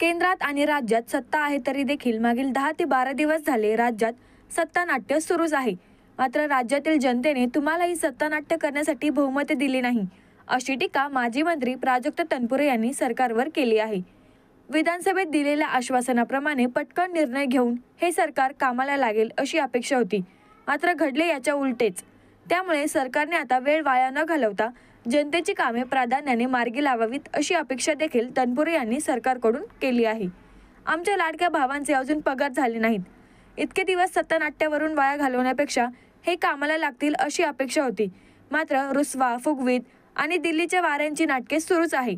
केंद्रात आणि राज्यात सत्ता आहे तरी देखील मागील 10 ते 12 दिवस झाले राज्यात सत्तानाट्य सुरूच आहे। मात्र राज्यातील जनतेने तुम्हाला ही सत्तानाट्य करण्यासाठी बहुमत दिली नाही, अशी टीका माजी मंत्री प्राजक्त तनपुरे यांनी सरकारवर केली आहे। विधानसभेत दिलेल्या आश्वासनाप्रमाणे पटकन निर्णय घेऊन हे सरकार कामाला लागेल अशी अपेक्षा होती, मात्र घडले याच्या उलटेच। त्यामुळे सरकारने आता वेळ वाया न घालवता जनतेची कामे प्राधान्याने मार्गी लावावीत अशी अपेक्षा देखील तनपुरे यांनी सरकारकडून केली आहे। आमच्या लाडक्या भावांचे अजून पगार झाले नाहीत, इतके दिवस सत्तानाट्यावरून वाया घालवण्यापेक्षा हे कामाला लागतील अशी अपेक्षा होती। मात्र रुसवा फुगवीत आणि दिल्लीच्या वाऱ्यांची नाटके सुरूच आहे।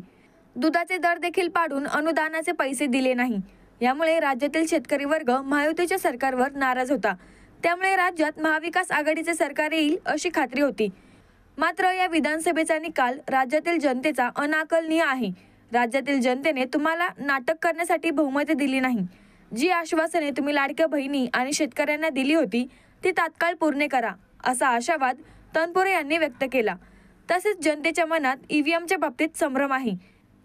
दुधाचे दर देखील पाडून अनुदानाचे पैसे दिले नाही, यामुळे राज्यातील शेतकरी वर्ग महायुतीच्या सरकारवर नाराज होता। त्यामुळे राज्यात महाविकास आघाडीचे सरकार येईल अशी खात्री होती। मात्र या विधानसभेचा निकाल राज्यातील जनतेचा अनाकलनीय आहे। राज्यातील जनतेने तुम्हाला नाटक करण्यासाठी बहुमत दिली नाही। जी आश्वासने तुम्ही लाडक्या बहिणी आणि शेतकऱ्यांना दिली होती ती तात्काळ पूर्ण करा, असा आशावाद तनपुरे यांनी व्यक्त केला। तसेच जनतेच्या मनात ईव्हीएमच्या बाबतीत संभ्रम आहे।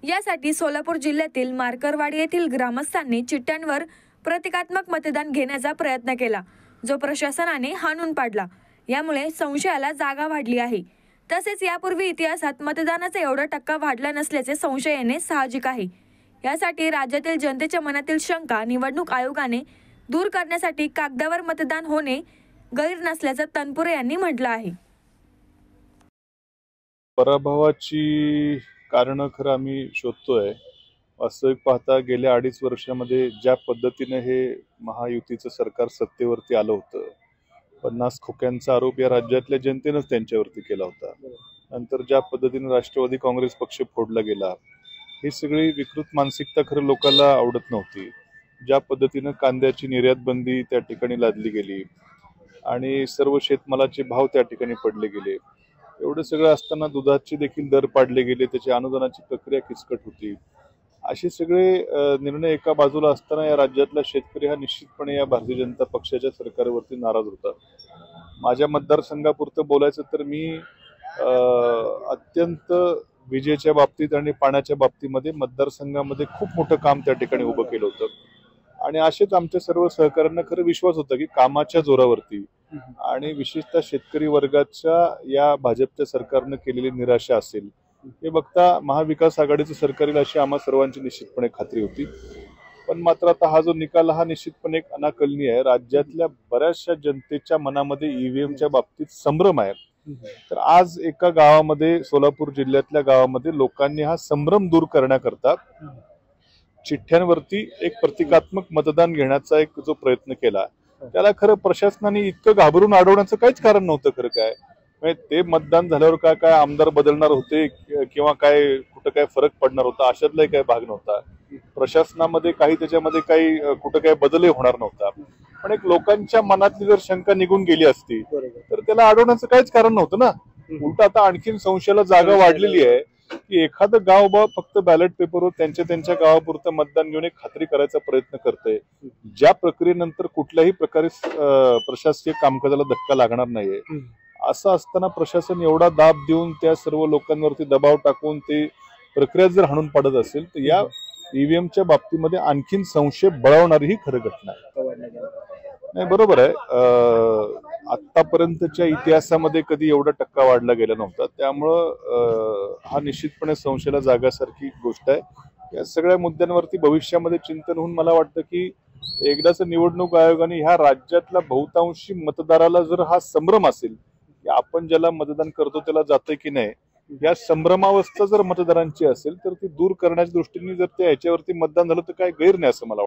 यासाठी सोलापूर जिल्ह्यातील मार्करवाडी येथील ग्रामस्थांनी चिठ्ठ्यांवर प्रतिकात्मक मतदान घेण्याचा प्रयत्न केला, जो प्रशासनाने हाणून पाडला। यामुळे संशयाला जागा वाढली आहे। तसेच यापूर्वी इतिहासात मतदानाचा एवढा टक्का वाढला नसल्याचे संशय येणे साहजिक आहे। यासाठी राज्यातील जनतेच्या मनातील शंका निवडणूक आयोगाने दूर करण्यासाठी कागदावर मतदान होणे गैर नसल्याचं तनपुरे यांनी म्हटलं आहे। पराभवाची कारण खरं आम्ही शोधतोय। वास्तविक पाहता गेल्या 2.5 वर्षामध्ये ज्या पद्धतीने हे महायुतीचं सरकार सत्तेवरती आलं होतं, 50 खोक्यांचा आरोप या राज्यातल्या जनतेनंच त्यांच्यावरती केला होता। नंतर ज्या पद्धतीने राष्ट्रवादी काँग्रेस पक्ष फोडला गेला, ही सगळी विकृत मानसिकता खरं लोकांना आवडत नव्हती। ज्या पद्धतीने कांद्याची निर्यात बंदी त्या ठिकाणी लादली गेली आणि सर्व शेतमालाचे भाव त्या ठिकाणी पडले गेले, एवढं सगळं असताना दुधाचे देखील दर पाडले गेले, त्याची अनुदानाची प्रक्रिया किचकट होती। असे सगळे निर्णय एका बाजूला असताना या राज्यातला शेतकरी हा निश्चितपणे या भारतीय जनता पक्षाच्या सरकारवरती नाराज होता। माझ्या मतदारसंघापुरतं बोलायचं तर मी अत्यंत विजेच्या बाबतीत आणि पाण्याच्या बाबतीमध्ये मतदारसंघामध्ये खूप मोठं काम त्या ठिकाणी उभं केलं होतं आणि असेच आमच्या सर्व सहकाऱ्यांना खरं विश्वास होता की कामाच्या जोरावरती आणि विशेषतः शेतकरी वर्गाच्या या भाजपच्या सरकारनं केलेली निराशा असेल हे बघता महाविकास आघाडीचं सरकार येईल अशी आम्हा सर्वांची निश्चितपणे खात्री होती। पण मात्र आता हा जो निकाल हा निश्चितपणे एक अनाकलनीय आहे। राज्यातल्या बऱ्याचशा जनतेच्या मनामध्ये ईव्हीएमच्या बाबतीत संभ्रम आहे। तर आज एका गावामध्ये, सोलापूर जिल्ह्यातल्या गावामध्ये लोकांनी हा संभ्रम दूर करण्याकरता चिठ्ठ्यांवरती एक प्रतिकात्मक मतदान घेण्याचा एक जो प्रयत्न केला, त्याला खरं प्रशासनाने इतकं घाबरून अडवण्याचं काहीच कारण नव्हतं। खरं काय म्हणजे ते मतदान झाल्यावर काय आमदार बदलणार होते किंवा काय कुठं काय फरक पडणार होता अशातलाही काही भाग नव्हता। प्रशासनामध्ये काही त्याच्यामध्ये काही कुठं काय बदलही होणार नव्हता। पण एक लोकांच्या मनातली जर शंका निघून गेली असती तर त्याला अडवण्याचं काहीच कारण नव्हतं ना। उलट आता आणखीन संशयाला जागा वाढलेली आहे की एखादं गाव बा फक्त बॅलेट पेपरवर त्यांच्या गावापुरतं मतदान घेऊन एक खात्री करायचा प्रयत्न करते, ज्या प्रक्रियेनंतर कुठल्याही प्रकारे प्रशासकीय कामकाजाला धक्का लागणार नाहीये। असं असताना प्रशासन एवढा दाब देऊन त्या सर्व लोकांवरती दबाव टाकून ते प्रक्रिया जर हाणून पाडत असेल तर या ईव्हीएमच्या बाबतीमध्ये आणखीन संशय बळावणारी ही खरं घटना आहे। नाही, बरोबर आहे, आतापर्यंतच्या इतिहासामध्ये कधी एवढा टक्का वाढला गेला नव्हता। त्यामुळं हा निश्चितपणे संशयाला जागासारखी गोष्ट आहे। या सगळ्या मुद्द्यांवरती भविष्यामध्ये चिंतन होऊन मला वाटतं की एकदाच निवडणूक आयोगाने ह्या राज्यातल्या बहुतांशी मतदाराला जर हा संभ्रम असेल की आपण ज्याला मतदान करतो त्याला जातंय की नाही, या संभ्रमावस्था जर मतदारांची असेल तर ती दूर करण्याच्या दृष्टीने जर ते याच्यावरती मतदान झालं तर काय गैर नाही असं मला वाटतं।